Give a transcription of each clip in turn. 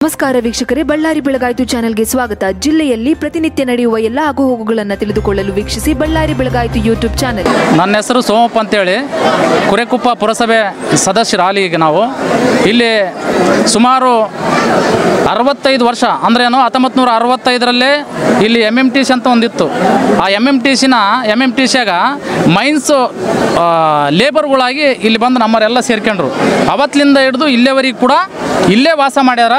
ನಮಸ್ಕಾರ ವೀಕ್ಷಕರೇ, ಬಳ್ಳಾರಿ ಬೆಳಗಾಯಿತು ಚಾನೆಲ್ಗೆ ಸ್ವಾಗತ. ಜಿಲ್ಲೆಯಲ್ಲಿ ಪ್ರತಿನಿತ್ಯ ನಡೆಯುವ ಎಲ್ಲ ಆಗುಹೋಗುಗಳನ್ನು ತಿಳಿದುಕೊಳ್ಳಲು ವೀಕ್ಷಿಸಿ ಬಳ್ಳಾರಿ ಬೆಳಗಾಯಿತು ಯೂಟ್ಯೂಬ್ ಚಾನೆಲ್. ನನ್ನ ಹೆಸರು ಸೋಮಪ್ಪ ಅಂತೇಳಿ, ಕುರೆಕುಪ್ಪ ಪುರಸಭೆ ಸದಸ್ಯರಾಗಿ ಈಗ ನಾವು ಇಲ್ಲಿ ಸುಮಾರು 65 ವರ್ಷ ಅಂದ್ರೇನು 1965ರಲ್ಲೇ ಇಲ್ಲಿ MMTC ಅಂತ ಒಂದಿತ್ತು. ಆ MMTCಯಾಗ ಮೈನ್ಸು ಲೇಬರ್ಗಳಾಗಿ ಇಲ್ಲಿ ಬಂದು ನಮ್ಮರೆಲ್ಲ ಸೇರ್ಕೊಂಡ್ರು. ಅವತ್ತಿನಿಂದ ಹಿಡಿದು ಇಲ್ಲೇವರೆಗೆ ಕೂಡ ಇಲ್ಲೇ ವಾಸ ಮಾಡ್ಯಾರ.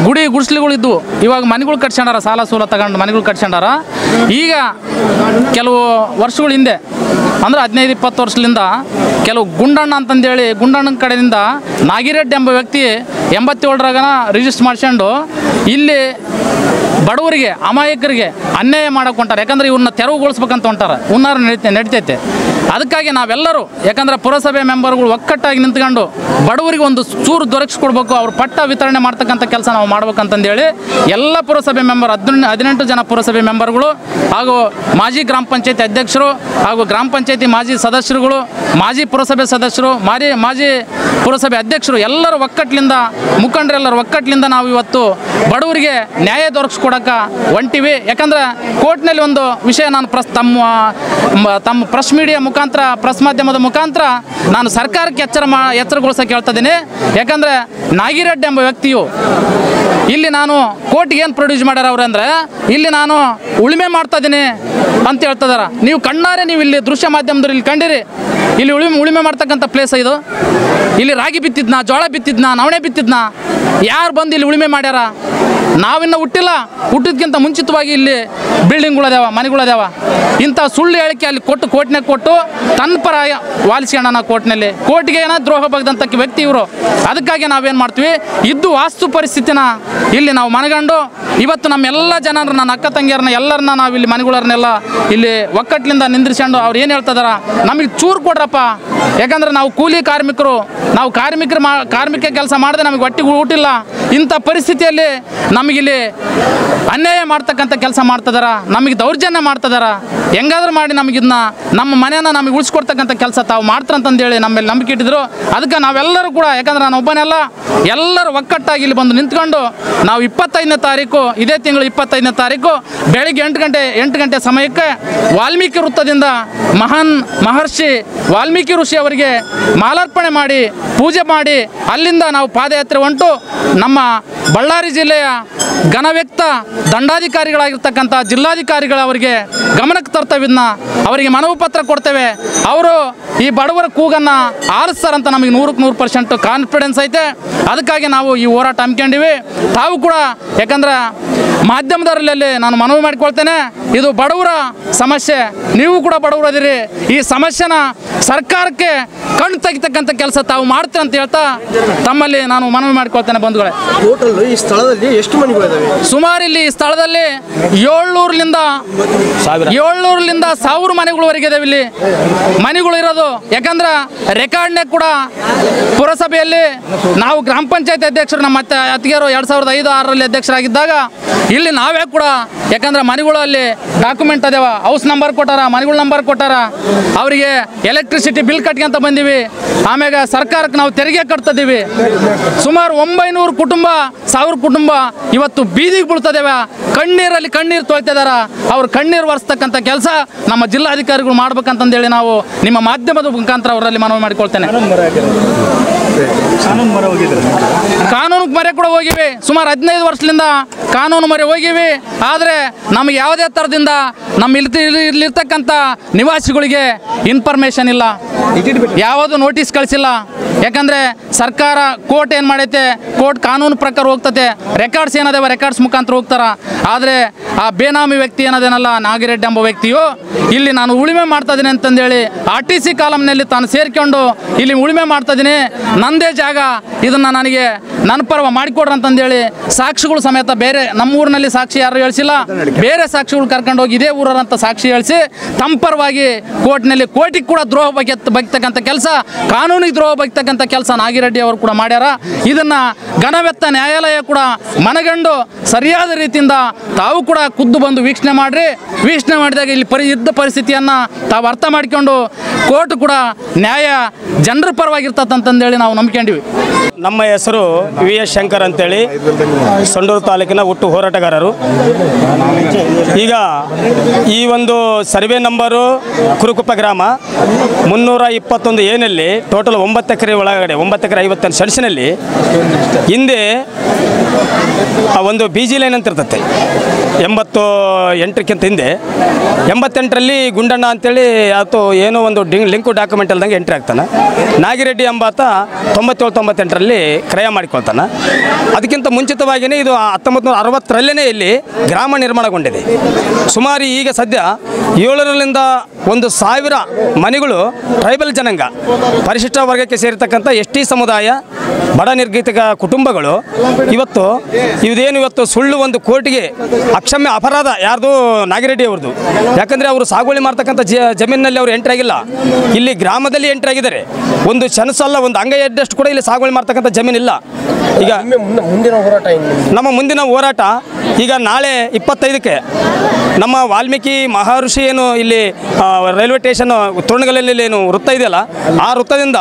ಗುಡಿ ಗುಡಿಸ್ಲಿಗಳಿದ್ವು, ಇವಾಗ ಮನೆಗಳು ಕಟ್ಸ್ಕೊಂಡಾರ, ಸಾಲ ಸೂಲ ತಗೊಂಡು ಮನೆಗಳು ಕಟ್ಸ್ಕೊಂಡಾರ. ಈಗ ಕೆಲವು ವರ್ಷಗಳ ಹಿಂದೆ ಅಂದ್ರೆ 15-20 ವರ್ಷದಿಂದ ಕೆಲವು ಗುಂಡಣ್ಣ ಅಂತಂದೇಳಿ ಗುಂಡಣ್ಣನ ಕಡೆಯಿಂದ ನಾಗಿರೆಡ್ಡಿ ಎಂಬ ವ್ಯಕ್ತಿ 87ರಾಗ ರಿಜಿಸ್ಟರ್ ಮಾಡ್ಕೊಂಡು ಇಲ್ಲಿ ಬಡವರಿಗೆ ಅಮಾಯಕರಿಗೆ ಅನ್ಯಾಯ ಮಾಡಕ್ಕೆ ಹೊಂಟಾರೆ. ಯಾಕಂದ್ರೆ ಇವ್ರನ್ನ ತೆರವುಗೊಳಿಸ್ಬೇಕಂತ ಹೊಂಟಾರ, ಹುನ್ನಾರ ನಡೀತೈತೆ. ಅದಕ್ಕಾಗಿ ನಾವೆಲ್ಲರೂ ಯಾಕಂದ್ರೆ ಪುರಸಭೆ ಮೆಂಬರ್ಗಳು ಒಕ್ಕಟ್ಟಾಗಿ ನಿಂತ್ಕೊಂಡು ಬಡವರಿಗೆ ಒಂದು ಚೂರು ದೊರಕಿಸ್ಕೊಡ್ಬೇಕು, ಅವ್ರ ಪಟ್ಟ ವಿತರಣೆ ಮಾಡ್ತಕ್ಕಂಥ ಕೆಲಸ ನಾವು ಮಾಡ್ಬೇಕಂತಂದೇಳಿ ಎಲ್ಲ ಪುರಸಭೆ ಮೆಂಬರ್ 18 ಜನ ಪುರಸಭೆ ಮೆಂಬರ್ಗಳು ಹಾಗೂ ಮಾಜಿ ಗ್ರಾಮ ಪಂಚಾಯತಿ ಅಧ್ಯಕ್ಷರು ಹಾಗೂ ಗ್ರಾಮ ಪಂಚಾಯತಿ ಮಾಜಿ ಸದಸ್ಯರುಗಳು, ಮಾಜಿ ಪುರಸಭೆ ಸದಸ್ಯರು, ಮಾಜಿ ಪುರಸಭೆ ಅಧ್ಯಕ್ಷರು ಎಲ್ಲರ ಒಕ್ಕಟ್ಲಿಂದ ಮುಖಂಡರೆಲ್ಲರ ಒಕ್ಕಟ್ಲಿಂದ ನಾವು ಇವತ್ತು ಬಡವರಿಗೆ ನ್ಯಾಯ ದೊರಕಿಸ್ಕೊಡಕ್ಕೆ ಹೊಂಟಿವಿ. ಯಾಕಂದ್ರೆ ಕೋರ್ಟ್ನಲ್ಲಿ ಒಂದು ವಿಷಯ ನಾನು ತಮ್ಮ ಪ್ರೆಸ್ ಮೀಡಿಯಾ ಮುಖಾಂತರ, ಪ್ರೆಸ್ ಮಾಧ್ಯಮದ ಮುಖಾಂತರ ನಾನು ಸರ್ಕಾರಕ್ಕೆ ಎಚ್ಚರಗೊಳಿಸಕ್ಕೆ ಹೇಳ್ತಾ ಇದ್ದೀನಿ. ಯಾಕಂದರೆ ನಾಗಿರೆಡ್ಡಿ ಎಂಬ ವ್ಯಕ್ತಿಯು ಇಲ್ಲಿ ನಾನು ಕೋರ್ಟ್ಗೆ ಏನು ಪ್ರೊಡ್ಯೂಸ್ ಮಾಡ್ಯಾರ ಅವ್ರು ಅಂದರೆ, ಇಲ್ಲಿ ನಾನು ಉಳುಮೆ ಮಾಡ್ತಾ ಇದ್ದೀನಿ ಅಂತ ಹೇಳ್ತಿದಾರ. ನೀವು ಕಣ್ಣಾರೆ ನೀವು ಇಲ್ಲಿ ದೃಶ್ಯ ಮಾಧ್ಯಮದಲ್ಲಿ ಇಲ್ಲಿ ಕಂಡಿರಿ. ಇಲ್ಲಿ ಉಳುಮೆ ಮಾಡ್ತಕ್ಕಂಥ ಪ್ಲೇಸ್ ಇದು. ಇಲ್ಲಿ ರಾಗಿ ಬಿತ್ತಿದ್ನ, ಜೋಳ ಬಿತ್ತಿದ್ನ, ನವಣೆ ಬಿತ್ತಿದ್ನ, ಯಾರು ಬಂದು ಇಲ್ಲಿ ಉಳುಮೆ ಮಾಡ್ಯಾರ? ನಾವಿನ್ನು ಹುಟ್ಟಿಲ್ಲ, ಹುಟ್ಟಿದ್ಕಿಂತ ಮುಂಚಿತವಾಗಿ ಇಲ್ಲಿ ಬಿಲ್ಡಿಂಗ್ಗಳದಾವ, ಮನೆಗಳದಾವ. ಇಂಥ ಸುಳ್ಳು ಹೇಳಿಕೆ ಅಲ್ಲಿ ಕೋರ್ಟ್ನಾಗ ಕೊಟ್ಟು ತನ್ನ ಪರ ವಾಲಿಸ್ಕೊಂಡನ ಕೋರ್ಟ್ಗೆ ಏನೋ ದ್ರೋಹ ಬಗ್ದಂಥ ವ್ಯಕ್ತಿ ಇವರು. ಅದಕ್ಕಾಗಿ ನಾವೇನು ಮಾಡ್ತೀವಿ, ಇದ್ದು ವಾಸ್ತು ಪರಿಸ್ಥಿತಿನ ಇಲ್ಲಿ ನಾವು ಮನಗಂಡು ಇವತ್ತು ನಮ್ಮೆಲ್ಲ ಜನರ, ನನ್ನ ಅಕ್ಕ ತಂಗಿಯರನ್ನ ಎಲ್ಲರನ್ನ ನಾವು ಇಲ್ಲಿ ಮನೆಗಳನ್ನೆಲ್ಲ ಇಲ್ಲಿ ಒಕ್ಕಟ್ಲಿಂದ ನಿಂದ್ರಿಸ್ಕೊಂಡು ಅವ್ರು ಏನು ಹೇಳ್ತಿದಾರ, ನಮಗೆ ಚೂರು ಕೊಡ್ರಪ್ಪ. ಯಾಕಂದ್ರೆ ನಾವು ಕೂಲಿ ಕಾರ್ಮಿಕರು, ನಾವು ಕಾರ್ಮಿಕ ಕೆಲಸ ಮಾಡಿದ್ರೆ ನಮಗೆ ಹೊಟ್ಟೆಗೆ ಊಟಿಲ್ಲ. ಇಂಥ ಪರಿಸ್ಥಿತಿಯಲ್ಲಿ ನಮಗಿಲ್ಲಿ ಅನ್ಯಾಯ ಮಾಡ್ತಕ್ಕಂಥ ಕೆಲಸ ಮಾಡ್ತಿದಾರ, ನಮಗೆ ದೌರ್ಜನ್ಯ ಮಾಡ್ತಿದಾರ. ಹೆಂಗಾದ್ರೂ ಮಾಡಿ ನಮಗಿದನ್ನ ನಮ್ಮ ಮನೆಯನ್ನು ನಮಗೆ ಉಳಿಸ್ಕೊಡ್ತಕ್ಕಂಥ ಕೆಲಸ ತಾವು ಮಾಡ್ತಾರಂತಂದೇಳಿ ನಮ್ಮಲ್ಲಿ ನಂಬಿಕೆ ಇಟ್ಟಿದ್ರು. ಅದಕ್ಕೆ ನಾವೆಲ್ಲರೂ ಕೂಡ, ಯಾಕಂದ್ರೆ ನಾನು ಒಬ್ಬನೆಲ್ಲ, ಎಲ್ಲರೂ ಒಕ್ಕಟ್ಟಾಗಿ ಇಲ್ಲಿ ಬಂದು ನಿಂತ್ಕೊಂಡು ನಾವು 25ನೇ ತಾರೀಕು, ಇದೇ ತಿಂಗಳು 25ನೇ ತಾರೀಕು ಬೆಳಿಗ್ಗೆ 8 ಗಂಟೆ ಸಮಯಕ್ಕೆ ವಾಲ್ಮೀಕಿ ವೃತ್ತದಿಂದ ಮಹರ್ಷಿ ವಾಲ್ಮೀಕಿ ಋಷಿ ಅವರಿಗೆ ಮಾಲಾರ್ಪಣೆ ಮಾಡಿ ಪೂಜೆ ಮಾಡಿ ಅಲ್ಲಿಂದ ನಾವು ಪಾದಯಾತ್ರೆ ಹೊಂಟು ನಮ್ಮ ಬಳ್ಳಾರಿ ಜಿಲ್ಲೆಯ ಘನವ್ಯಕ್ತ ದಂಡಾಧಿಕಾರಿಗಳಾಗಿರ್ತಕ್ಕಂಥ ಜಿಲ್ಲಾಧಿಕಾರಿಗಳವರಿಗೆ ಗಮನಕ್ಕೆ ತರ್ತೇವಿದ್ನ, ಅವರಿಗೆ ಮನವಿ ಪತ್ರ ಕೊಡ್ತೇವೆ. ಅವರು ಈ ಬಡವರ ಕೂಗನ್ನು ಆಲಿಸ್ತಾರಂತ ನಮಗೆ 100% ಕಾನ್ಫಿಡೆನ್ಸ್ ಐತೆ. ಅದಕ್ಕಾಗಿ ನಾವು ಈ ಹೋರಾಟ ಹಮ್ಮಿಕೊಂಡಿವಿ. ತಾವು ಕೂಡ, ಯಾಕಂದ್ರೆ ಮಾಧ್ಯಮದವರಲ್ಲಿ ನಾನು ಮನವಿ ಮಾಡಿಕೊಳ್ತೇನೆ, ಇದು ಬಡವರ ಸಮಸ್ಯೆ, ನೀವು ಕೂಡ ಬಡವರು ಅದಿರಿ. ಈ ಸಮಸ್ಯೆನ ಸರ್ಕಾರಕ್ಕೆ ಕಣ್ಣು ತೆಗಿತಕ್ಕಂಥ ಕೆಲಸ ತಾವು ಮಾಡ್ತೀರ ಅಂತ ಹೇಳ್ತಾ ತಮ್ಮಲ್ಲಿ ನಾನು ಮನವಿ ಮಾಡಿಕೊಳ್ತೇನೆ. ಬಂಧುಗಳೇ, ಟೋಟಲ್ ಈ ಸ್ಥಳದಲ್ಲಿ ಎಷ್ಟು ಮನೆಗಳಿದಾವೆ? ಸುಮಾರು ಇಲ್ಲಿ ಈ ಸ್ಥಳದಲ್ಲಿ 700ರಿಂದ 1000 ಮನೆಗಳವರೆಗೆ ಇದಾವೆ ಇಲ್ಲಿ ಮನೆಗಳು ಇರೋದು. ಯಾಕಂದ್ರೆ ರೆಕಾರ್ಡ್ನಾಗ ಕೂಡ ಪುರಸಭೆಯಲ್ಲಿ ನಾವು ಗ್ರಾಮ ಪಂಚಾಯತ್ ಅಧ್ಯಕ್ಷರು ನಮ್ಮ ಅತ್ತಿಗೆಯರು 2005-6ರಲ್ಲಿ ಅಧ್ಯಕ್ಷರಾಗಿದ್ದಾಗ ಇಲ್ಲಿ ನಾವೇ ಕೂಡ, ಯಾಕಂದ್ರೆ ಮನೆಗಳು ಅಲ್ಲಿ ಡಾಕ್ಯುಮೆಂಟ್ ಅದಾವ, ಹೌಸ್ ನಂಬರ್ ಕೊಟ್ಟಾರ, ಮನೆಗಳ ನಂಬರ್ ಕೊಟ್ಟಾರ, ಅವರಿಗೆ ಎಲೆಕ್ಟ್ರಿಸಿಟಿ ಬಿಲ್ ಕಟ್ಕೊಂತ ಬಂದೀವಿ. ಆಮ್ಯಾಗ ಸರ್ಕಾರಕ್ಕೆ ನಾವು ತೆರಿಗೆ ಕಟ್ತಿದ್ದೀವಿ. ಸುಮಾರು 900 ಕುಟುಂಬ, 1000 ಕುಟುಂಬ ಇವತ್ತು ಬೀದಿಗೆ ಬೀಳ್ತದೇವ. ಕಣ್ಣೀರಲ್ಲಿ ಕಣ್ಣೀರು ತೊಳ್ತಿದಾರ. ಅವ್ರ ಕಣ್ಣೀರು ಒರೆಸ್ತಕ್ಕಂಥ ಕೆಲಸ ನಮ್ಮ ಜಿಲ್ಲಾಧಿಕಾರಿಗಳು ಮಾಡ್ಬೇಕಂತಂದೇಳಿ ನಾವು ನಿಮ್ಮ ಮಾಧ್ಯಮದ ಮುಖಾಂತರ ಅವರಲ್ಲಿ ಮನವಿ ಮಾಡಿಕೊಳ್ತೇನೆ. ಕಾನೂನು ಮೊರೆ ಕೂಡ ಹೋಗಿವಿ. ಸುಮಾರು 15 ವರ್ಷದಿಂದ ಕಾನೂನು ಮೊರೆ ಹೋಗಿವಿ. ಆದರೆ ನಮಗೆ ಯಾವುದೇ ಥರದಿಂದ ನಮ್ಮ ಇಲ್ಲಿರ್ತಕ್ಕಂಥ ನಿವಾಸಿಗಳಿಗೆ ಇನ್ಫಾರ್ಮೇಷನ್ ಇಲ್ಲ, ಯಾವುದು ನೋಟಿಸ್ ಕಳಿಸಿಲ್ಲ. ಯಾಕಂದರೆ ಸರ್ಕಾರ ಕೋರ್ಟ್ ಏನು ಮಾಡೈತೆ, ಕೋರ್ಟ್ ಕಾನೂನು ಪ್ರಕಾರ ಹೋಗ್ತದೆ. ರೆಕಾರ್ಡ್ಸ್ ಏನದೇವ, ರೆಕಾರ್ಡ್ಸ್ ಮುಖಾಂತರ ಹೋಗ್ತಾರ. ಆದರೆ ಆ ಬೇನಾಮಿ ವ್ಯಕ್ತಿ ಏನದೇನಲ್ಲ, ನಾಗಿರೆಡ್ಡಿ ಎಂಬ ವ್ಯಕ್ತಿಯು ಇಲ್ಲಿ ನಾನು ಉಳುಮೆ ಮಾಡ್ತಾ ಇದ್ದೀನಿ ಅಂತಂದೇಳಿ RTC ಕಾಲಮ್ನಲ್ಲಿ ತಾನು ಸೇರ್ಕೊಂಡು ಇಲ್ಲಿ ಉಳುಮೆ ಮಾಡ್ತಾ ಇದ್ದೀನಿ, ನಂದೇ ಜಾಗ, ಇದನ್ನು ನನಗೆ ನನ್ನ ಪರವ ಮಾಡಿಕೊಡ್ರಿ ಅಂತಂದೇಳಿ ಸಾಕ್ಷಿಗಳು ಸಮೇತ ಬೇರೆ ನಮ್ಮ ಊರಿನಲ್ಲಿ ಸಾಕ್ಷಿ ಯಾರು ಹೇಳಿಸಿಲ್ಲ, ಬೇರೆ ಸಾಕ್ಷಿಗಳು ಕರ್ಕೊಂಡು ಹೋಗಿ ಇದೇ ಊರಂತ ಸಾಕ್ಷಿ ಹೇಳಿಸಿ ತಮ್ಮ ಪರವಾಗಿ ಕೋರ್ಟಿಗೆ ಕೂಡ ದ್ರೋಹ ಬಗ್ತಕ್ಕಂಥ ಕೆಲಸ, ಕಾನೂನಿಗೆ ದ್ರೋಹ ಬಗ್ತಕ್ಕಂಥ ಕೆಲಸ ನಾಗಿರೆಡ್ಡಿ ಅವರು ಕೂಡ ಮಾಡ್ಯಾರ. ಇದನ್ನು ಘನವೆತ್ತ ನ್ಯಾಯಾಲಯ ಕೂಡ ಮನಗಂಡು ಸರಿಯಾದ ರೀತಿಯಿಂದ ತಾವು ಕೂಡ ಖುದ್ದು ಬಂದು ವೀಕ್ಷಣೆ ಮಾಡಿರಿ. ವೀಕ್ಷಣೆ ಮಾಡಿದಾಗ ಇಲ್ಲಿ ಇದ್ದ ಪರಿಸ್ಥಿತಿಯನ್ನು ತಾವು ಅರ್ಥ ಮಾಡಿಕೊಂಡು ಕೋರ್ಟ್ ಕೂಡ ನ್ಯಾಯ ಜನರ ಪರವಾಗಿರ್ತದಂತಂದೇಳಿ ನಾವು ನಂಬ್ಕೊಂಡಿವಿ. ನಮ್ಮ ಹೆಸರು ವಿ ಎಸ್ ಶಂಕರ್ ಅಂತೇಳಿ, ಸಂಡೂರು ತಾಲೂಕಿನ ಹುಟ್ಟು ಹೋರಾಟಗಾರರು. ಈಗ ಈ ಒಂದು ಸರ್ವೆ ನಂಬರು ಕುರುಕುಪ್ಪ ಗ್ರಾಮ 321 ಏನಲ್ಲಿ ಟೋಟಲ್ 9 ಎಕರೆ ಒಳಗಡೆ 9 ಎಕರೆ 50 ಸೆಣಸಿನಲ್ಲಿ ಹಿಂದೆ ಒಂದು BG ಲೈನ್ ಅಂತ ಇರ್ತತೆ 88ಕ್ಕಿಂತ ಹಿಂದೆ 88ರಲ್ಲಿ ಗುಂಡಣ್ಣ ಅಂತೇಳಿ ಆತು ಏನೋ ಒಂದು ಲಿಂಕು ಡಾಕ್ಯುಮೆಂಟ್ ಅಲ್ದಂಗೆ ಎಂಟ್ರಿ ಆಗ್ತಾನೆ. ನಾಗಿರೆಡ್ಡಿ ಎಂಬಾತ 97-98ರಲ್ಲಿ ಕ್ರಯ ಮಾಡಿಕೊಳ್ತಾನೆ. ಅದಕ್ಕಿಂತ ಮುಂಚಿತವಾಗಿಯೇ ಇದು 1960ರಲ್ಲೇ ಇಲ್ಲಿ ಗ್ರಾಮ ನಿರ್ಮಾಣಗೊಂಡಿದೆ. ಸುಮಾರು ಈಗ ಸದ್ಯ 700ರಿಂದ 1000 ಮನೆಗಳು ಟ್ರೈಬಲ್ ಜನಾಂಗ ಪರಿಶಿಷ್ಟ ವರ್ಗಕ್ಕೆ ಸೇರಿರ್ತಕ್ಕಂಥ ST ಸಮುದಾಯ ಬಡ ನಿರ್ಗತಿಕ ಕುಟುಂಬಗಳು ಇವತ್ತು ಸುಳ್ಳು ಒಂದು ಕೋರ್ಟಿಗೆ ಅಕ್ಷಮ್ಯ ಅಪರಾಧ ಯಾರ್ದು ನಾಗಿರೆಡ್ಡಿ ಅವ್ರದ್ದು. ಯಾಕಂದರೆ ಅವರು ಸಾಗುವಳಿ ಮಾಡ್ತಕ್ಕಂಥ ಜಮೀನಿನಲ್ಲಿ ಅವರು ಎಂಟ್ರಿ ಆಗಿಲ್ಲ, ಇಲ್ಲಿ ಗ್ರಾಮದಲ್ಲಿ ಎಂಟ್ರಿ ಆಗಿದ್ದಾರೆ. ಒಂದು ಸೆಣಸಲ್ಲ, ಒಂದು ಅಂಗೈ ಅಡ್ಡಷ್ಟು ಕೂಡ ಇಲ್ಲಿ ಸಾಗುವಳಿ ಮಾಡ್ತಕ್ಕಂಥ ಜಮೀನಿಲ್ಲ. ಈಗ ನಮ್ಮ ಮುಂದಿನ ಹೋರಾಟ ಈಗ ನಾಳೆ 25ಕ್ಕೆ ನಮ್ಮ ವಾಲ್ಮೀಕಿ ಮಹರ್ಷಿ ಏನು ಇಲ್ಲಿ ರೈಲ್ವೆ ಸ್ಟೇಷನ್ ತೋರಣಗಲಲ್ಲಿ ಏನು ವೃತ್ತ ಇದೆಯಲ್ಲ, ಆ ವೃತ್ತದಿಂದ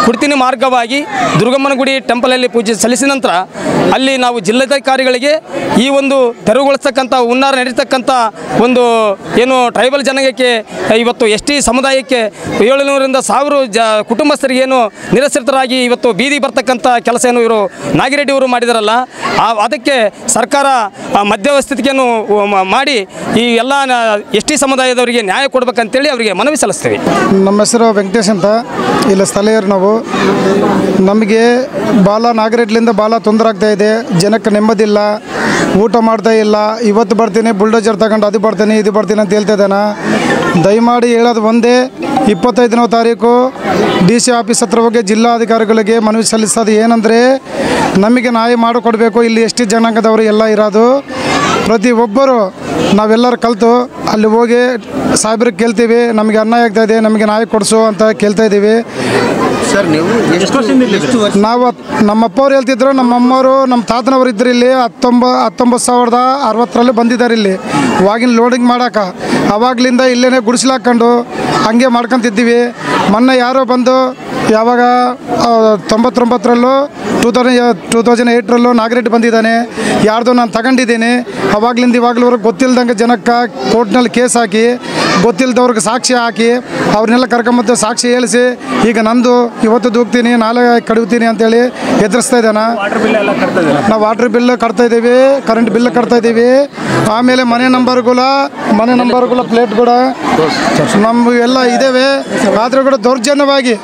ಕುಡ್ತಿನಿ ಮಾರ್ಗವಾಗಿ ದುರ್ಗಮ್ಮನ ಗುಡಿ ಟೆಂಪಲಲ್ಲಿ ಪೂಜೆ ಸಲ್ಲಿಸಿದ ನಂತರ ಅಲ್ಲಿ ನಾವು ಜಿಲ್ಲಾಧಿಕಾರಿಗಳಿಗೆ ಈ ಒಂದು ತೆರವುಗೊಳಿಸ್ತಕ್ಕಂಥ ಹುನ್ನಾರ ನಡೀತಕ್ಕಂಥ ಒಂದು ಏನು ಟ್ರೈಬಲ್ ಜನಾಂಗಕ್ಕೆ ಇವತ್ತು ST ಸಮುದಾಯಕ್ಕೆ 700ರಿಂದ 1000 ಕುಟುಂಬಸ್ಥರಿಗೆ ಏನು ನಿರಸರಿತರಾಗಿ ಇವತ್ತು ಬೀದಿ ಬರ್ತಕ್ಕಂಥ ಕೆಲಸ ಏನು ಇವರು ನಾಗಿರೆಡ್ಡಿ ಅವರು ಮಾಡಿದಾರಲ್ಲ, ಅದಕ್ಕೆ ಸರ್ಕಾರ ಮಧ್ಯವಸ್ಥಿತಿಯನ್ನು ಮಾಡಿ ಈ ಎಲ್ಲ ST ಸಮುದಾಯದವರಿಗೆ ನ್ಯಾಯ ಕೊಡಬೇಕಂತೇಳಿ ಅವರಿಗೆ ಮನವಿ ಸಲ್ಲಿಸ್ತೀವಿ. ನಮ್ಮ ಹೆಸರು ವೆಂಕಟೇಶ್ ಅಂತ, ಇಲ್ಲ ಸ್ಥಳೀಯರು ನಾವು. ನಮಗೆ ನಾಗಿರೆಡ್ಡಿಲಿಂದ ಭಾಳ ತೊಂದರೆ ಆಗ್ತಾ ಇದೆ. ಜನಕ್ಕೆ ನೆಮ್ಮದಿಲ್ಲ, ಊಟ ಮಾಡ್ತಾ ಇಲ್ಲ. ಇವತ್ತು ಬರ್ತೀನಿ ಬುಲ್ಡೋಜರ್ ತಗೊಂಡು ಅದು ಬರ್ತೀನಿ ಇದು ಬರ್ತೀನಿ ಅಂತ ಹೇಳ್ತಾ ಇದ್ದಾನೆ. ದಯಮಾಡಿ ಹೇಳೋದು ಒಂದೇ, 25ನೇ ತಾರೀಕು DC ಆಫೀಸ್ ಹತ್ರ ಹೋಗಿ ಜಿಲ್ಲಾಧಿಕಾರಿಗಳಿಗೆ ಮನವಿ ಸಲ್ಲಿಸೋದು ಏನಂದರೆ, ನಮಗೆ ನ್ಯಾಯ ಮಾಡಿಕೊಡ್ಬೇಕು. ಇಲ್ಲಿ ST ಜನಾಂಗದವರು ಎಲ್ಲ ಇರೋದು, ಪ್ರತಿಯೊಬ್ಬರು ನಾವೆಲ್ಲರೂ ಕಲಿತು ಅಲ್ಲಿ ಹೋಗಿ ಸಾಹೇಬ್ರಿಗೆ ಕೇಳ್ತೀವಿ, ನಮಗೆ ಅನ್ಯಾಯ ಆಗ್ತಾಯಿದೆ, ನಮಗೆ ನ್ಯಾಯ ಕೊಡಿಸು ಅಂತ ಕೇಳ್ತಾ ಇದ್ದೀವಿ. ಸರ್, ನೀವು ನಾವು ನಮ್ಮಪ್ಪವ್ರು ಹೇಳ್ತಿದ್ರು, ನಮ್ಮಮ್ಮವರು ನಮ್ಮ ತಾತನವರು ಇದ್ರು ಇಲ್ಲಿ 1960 ಬಂದಿದ್ದಾರೆ ಇಲ್ಲಿ ವಾಗಿನ ಲೋಡಿಂಗ್ ಮಾಡೋಕೆ. ಅವಾಗಲಿಂದ ಇಲ್ಲೇ ಗುಡಿಸ್ಲಾಕೊಂಡು ಹಂಗೆ ಮಾಡ್ಕೊತಿದ್ದೀವಿ. ಮೊನ್ನೆ ಯಾರೋ ಬಂದು ಯಾವಾಗ 99ರಲ್ಲೂ 2008ರಲ್ಲೂ ನಾಗಿರೆಡ್ಡಿ ಬಂದಿದ್ದಾನೆ, ಯಾರ್ದು ನಾನು ತಗೊಂಡಿದ್ದೀನಿ. ಅವಾಗಲಿಂದ ಇವಾಗಲೂವರೆಗೆ ಗೊತ್ತಿಲ್ಲದಂಗೆ ಜನಕ್ಕೆ ಕೋರ್ಟ್ನಲ್ಲಿ ಕೇಸ್ ಹಾಕಿ ಗೊತ್ತಿಲ್ಲದವ್ರಿಗೆ ಸಾಕ್ಷಿ ಹಾಕಿ ಅವ್ರನ್ನೆಲ್ಲ ಕರ್ಕೊಂಬಂದು ಸಾಕ್ಷಿ ಹೇಳಿಸಿ ಈಗ ನಂದು ಇವತ್ತು ದೂಗ್ತೀನಿ ನಾಳೆ ಕಡಿತೀನಿ ಅಂತೇಳಿ ಎದುರಿಸ್ತಾ ಇದ್ದಾನೆ. ನಾವು ವಾಟ್ರ್ ಬಿಲ್ ಕಟ್ತಾ ಇದ್ದೀವಿ, ಕರೆಂಟ್ ಬಿಲ್ ಕಟ್ತಾ ಇದ್ದೀವಿ. ಆಮೇಲೆ ಮನೆ ನಂಬರ್ಗಳ ಪ್ಲೇಟ್ ಕೂಡ ನಮ್ಗೆ ಎಲ್ಲ ಇದ್ದೇವೆ. ಆದರೂ ಕೂಡ ದೌರ್ಜನ್ಯವಾಗಿ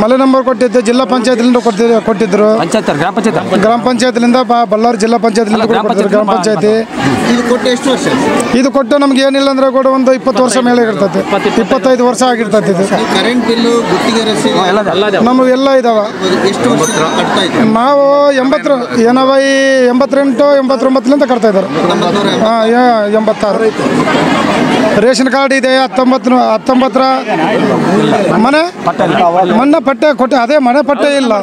ಮನೆ ನಂಬರ್ ಕೊಟ್ಟಿದ್ದೆ ಜಿಲ್ಲಾ ಪಂಚಾಯತ್ಲಿಂದ ಕೊಟ್ಟಿದ್ರು. ಗ್ರಾಮ ಪಂಚಾಯತ್ಲಿಂದ ಬಳ್ಳಾರಿ ಜಿಲ್ಲಾ ಪಂಚಾಯತ್ಲಿಂದ ಕೊಟ್ಟಿದ್ರು. ಗ್ರಾಮ ಪಂಚಾಯತಿ ಇದು ಕೊಟ್ಟು ನಮ್ಗೆ ಏನಿಲ್ಲ ಅಂದ್ರೆ ಕೂಡ ಒಂದು 20 ವರ್ಷ ಮೇಲೆ ಇರ್ತದೆ, 25 ವರ್ಷ ಆಗಿರ್ತದೆ. ಇದು ನಮಗೆಲ್ಲ ಇದಾವೆ. ನಾವು 88-89 ಕಟ್ತಾ ಇದ್ದಾರೆ. 86 ರೇಷನ್ ಕಾರ್ಡ್ ಇದೆ. 19ರ ಮನೆ ಪಟ್ಟ ಕೊಟ್ಟೆ, ಅದೇ ಮನೆ ಪಟ್ಟ ಇಲ್ಲ,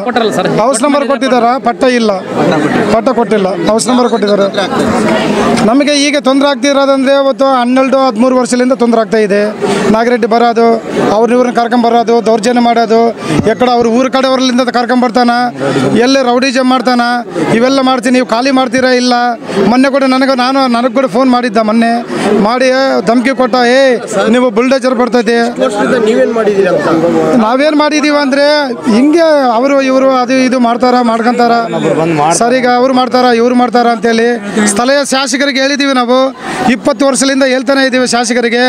ಹೌಸ್ ನಂಬರ್ ಕೊಟ್ಟಿದ್ದಾರೆ, ಪಟ್ಟ ಇಲ್ಲ, ಪಟ್ಟ ಕೊಟ್ಟಿಲ್ಲ, ಹೌಸ್ ನಂಬರ್ ಕೊಟ್ಟಿದ್ದಾರೆ. ನಮಗೆ ಈಗ ತೊಂದರೆ ಆಗ್ತಿರೋದಂದ್ರೆ ಇವತ್ತು 12-13 ವರ್ಷದಿಂದ ತೊಂದರೆ ಆಗ್ತಾ ಇದೆ. ನಾಗಿರೆಡ್ಡಿ ಬರೋದು, ಇವ್ರನ್ನ ಕರ್ಕೊಂಬರೋದು, ದೌರ್ಜನ್ಯ ಮಾಡೋದು, ಎಕಡೆ ಅವ್ರ ಊರ ಕಡೆಯವರಲ್ಲಿಂದ ಕರ್ಕೊಂಬರ್ತಾನೆ, ಎಲ್ಲೇ ರೌಡಿಜಮ್ ಮಾಡ್ತಾನೆ. ಇವೆಲ್ಲ ಮಾಡ್ತೀನಿ, ನೀವು ಖಾಲಿ ಮಾಡ್ತೀರಾ ಇಲ್ಲ. ಮೊನ್ನೆ ಕೂಡ ನನಗೆ ಕೂಡ ಫೋನ್ ಮಾಡಿದ್ದ, ಮೊನ್ನೆ ಮಾಡಿ ಧಮಕಿ ಕೊಟ್ಟ, ನೀವು ಬುಲ್ಡೋಜರ್ ಬರ್ತೈತೆ. ನಾವೇನು ಮಾಡಿದೀವಿ ಅಂದರೆ ಹಿಂಗೆ ಇವರು ಅದು ಇದು ಮಾಡ್ಕೊಂತಾರ. ಸರ್, ಈಗ ಅವ್ರು ಮಾಡ್ತಾರ ಇವ್ರು ಮಾಡ್ತಾರ ಅಂತೇಳಿ ಸ್ಥಳೀಯ ಶಾಸಕರಿಗೆ ಹೇಳಿದ್ದೀವಿ. ನಾವು 20 ವರ್ಷದಿಂದ ಹೇಳ್ತಾನೆ ಇದ್ದೀವಿ ಶಾಸಕರಿಗೆ,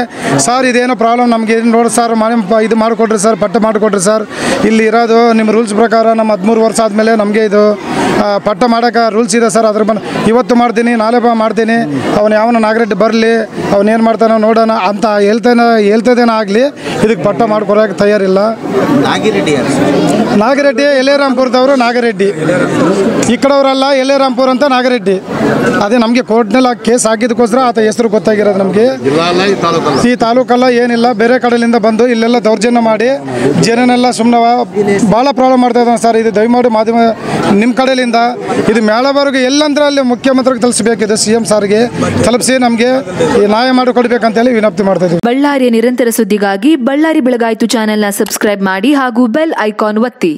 ಸರ್ ಇದೇನೋ ಪ್ರಾಬ್ಲಮ್ ನಮಗೆ ನೋಡಿ ಸರ್, ಇದು ಮಾಡಿಕೊಡ್ರಿ ಸರ್, ಪಟ್ಟ ಮಾಡಿಕೊಡ್ರಿ ಸರ್. ಇಲ್ಲಿ ಇರೋದು ನಿಮ್ಮ ರೂಲ್ಸ್ ಪ್ರಕಾರ ನಮ್ಮ 13 ವರ್ಷ ಆದಮೇಲೆ ನಮಗೆ ಇದು ಪಟ್ಟ ಮಾಡೋಕೆ ರೂಲ್ಸ್ ಇದೆ ಸರ್. ಅದ್ರ ಇವತ್ತು ಮಾಡ್ತೀನಿ ನಾಳೆ ಮಾಡ್ತೀನಿ, ಅವನು ಯಾವನ ನಾಗಿರೆಡ್ಡಿ ಬರಲಿ, ಅವನೇನು ಮಾಡ್ತಾನೋ ನೋಡೋಣ ಅಂತ ಹೇಳ್ತದೇನೋ ಆಗಲಿ, ಇದಕ್ಕೆ ಪಟ್ಟ ಮಾಡ್ಕೊಡೋಕೆ ತಯಾರಿಲ್ಲ. ನಾಗಿರೆಡ್ಡಿ ಎಲೆರಾಂಪುರದವರು ನಾಗಿರೆಡ್ಡಿ, ಈ ಕಡೆಯವರಲ್ಲ, ಎಲೆರಾಂಪುರ ಅಂತ ನಾಗಿರೆಡ್ಡಿ. ಅದೇ ನಮಗೆ ಕೋರ್ಟ್ನಲ್ಲಿ ಕೇಸ್ ಹಾಕಿದಕ್ಕೋಸ್ಕರ ಆತ ಹೆಸರು ಗೊತ್ತಾಗಿರೋದು ನಮಗೆ. ಈ ತಾಲೂಕಲ್ಲ ಏನಿಲ್ಲ, ಬೇರೆ ಕಡೆಯಿಂದ ಬಂದು ಇಲ್ಲೆಲ್ಲ ದೌರ್ಜನ್ಯ ಮಾಡಿ ಜನನೆಲ್ಲ ಸುಮ್ಮನೆ ಭಾಳ ಪ್ರಾಬ್ಲಮ್ ಮಾಡ್ತಾ ಇದ್ದಾನೆ ಸರ್. ಇದು ದಯಮಾಡಿ ಮಾಧ್ಯಮ ನಿಮ್ಮ ಕಡೆಯಿಂದ ವರ್ಷಗಳಿಂದ ಇದು ಮೇಳವರೆಗೂ ಎಲ್ಲಂದ್ರೆ ಅಲ್ಲಿ ಮುಖ್ಯಮಂತ್ರಿಗೆ ತಲುಪಿಸಬೇಕಿದೆ, CM ಸಾರ್ಗೆ ತಲುಪಿಸಿ ನಮಗೆ ಈ ನ್ಯಾಯ ಮಾಡಿಕೊಡ್ಬೇಕಂತೇಳಿ ವಿನಂತಿ ಮಾಡ್ತಾ ಇದ್ದೀವಿ. ಬಳ್ಳಾರಿಯ ನಿರಂತರ ಸುದ್ದಿಗಾಗಿ ಬಳ್ಳಾರಿ ಬೆಳಗಾಯಿತು ಚಾನೆಲ್ನ ಸಬ್ಸ್ಕ್ರೈಬ್ ಮಾಡಿ ಹಾಗೂ ಬೆಲ್ ಐಕಾನ್ ಒತ್ತಿ.